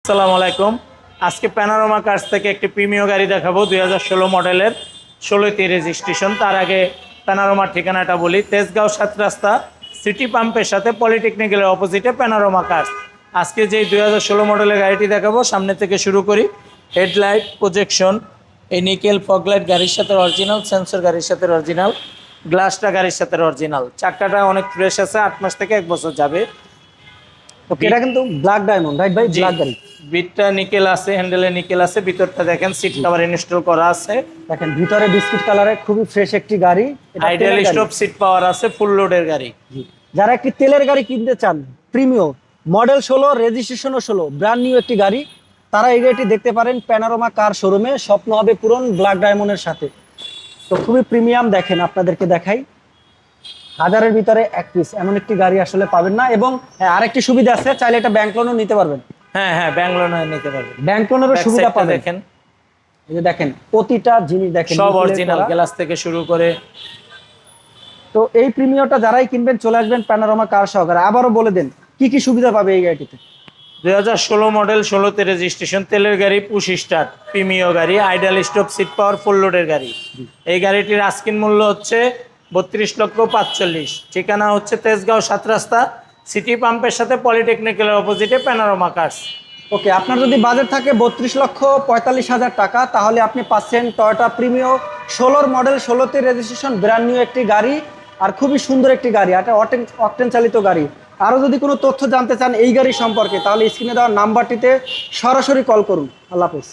আসসালামু আলাইকুম। আজকে প্যানোরামা কার্স থেকে একটি প্রিমিয় গাড়ি দেখাবো 2016 মডেলের 16টি রেজিস্ট্রেশন। তার আগে প্যানোরামার ঠিকানাটা বলি, তেজগাঁও 7 রাস্তা সিটি পাম্পের সাথে পলিটেকনিক্যালের অপোজিটে প্যানোরামা কার্স। আজকে যে 2016 মডেলের গাড়িটি দেখাবো, সামনে থেকে শুরু করি। হেডলাইট, প্রজেকশন, এই নিকেল ফগলাইট গাড়ির সাথে অরিজিনাল, সেন্সর গাড়ির সাথে অরিজিনাল, গ্লাসটা গাড়ির সাথে অরিজিনাল, চাকাটা অনেক ফ্রেশ আছে, 8 মাস থেকে 1 বছর যাবে। ওকে, এটা কিন্তু ব্ল্যাক ডায়মন্ড, রাইট ভাই? ব্ল্যাক গাড়ি। বিটটা নিকেল আছে, হ্যান্ডেলে নিকেল আছে, ভিতরটা দেখেন সিট কভার ইনস্টল করা আছে। দেখেন ভিতরে বিস্কিট কালারে খুবই ফ্রেশ একটি গাড়ি। এটা আইডিয়াল তেলের গাড়ি। স্টপ সিট পাওয়ার আছে, ফুল লোডের গাড়ি। যারা একটি তেলের গাড়ি কিনতে চান, প্রিমিয়াম মডেল 16, রেজিস্ট্রেশনও 16, ব্র্যান্ড নিউ একটি গাড়ি, তারা এই গাড়িটি দেখতে পারেন প্যানোরামা কার শোরুমে। স্বপ্ন হবে পূরণ ব্ল্যাক ডায়মন্ডের সাথে। তো খুবই প্রিমিয়াম। দেখেন আপনাদেরকে দেখাই, হাজারের ভিতরে এক পিস এমন একটি গাড়ি আসলে পাবেন না। এবং আরেকটি সুবিধা আছে, চাইলে এটা ব্যাংক লোনও নিতে পারবেন। হ্যাঁ, ব্যাংক লোনে নিতে পারবেন। ব্যাংক লোনেরও সুবিধা পাবেন। দেখেন, এই যে দেখেন প্রতিটা জিনিস দেখেন সব নিকেলের অরিজিনাল, করা। গ্লাস থেকে শুরু করে। তো এই প্রিমিয়ামটা যারাই কিনবেন চলে আসবেন প্যানোরামা কার সহকারে। আবারও বলে দেন কি কি সুবিধা পাবে এই গাড়িটিতে। 2016 মডেল, 16তে রেজিস্ট্রেশন, তেলের গাড়ি, পুশ স্টার্ট, প্রিমিয় গাড়ি, আইডিয়াল স্টপ সিট পাওয়ার, ফুল লোডের গাড়ি। এই গাড়িটির আস্কিন মূল্য হচ্ছে 32,45,00,000। ঠিকানা হচ্ছে তেজগাঁও 7 রাস্তা সিটি পাম্পের সাথে পলিটেকনিক্যালের অপোজিটে প্যানোরামা কার্স। ওকে, আপনার যদি বাজেট থাকে 32,45,000 টাকা, তাহলে আপনি পাচ্ছেন টয়োটা প্রিমিও 16 মডেল, 16তে রেজিস্ট্রেশন, ব্র্যান্ড নিউ একটি গাড়ি, আর খুবই সুন্দর একটি গাড়ি। এটা অকটেন চালিত গাড়ি। আরও যদি কোনো তথ্য জানতে চান এই গাড়ি সম্পর্কে, তাহলে স্ক্রিনে দেওয়া নাম্বারটিতে সরাসরি কল করুন। আল্লাহ হাফেজ।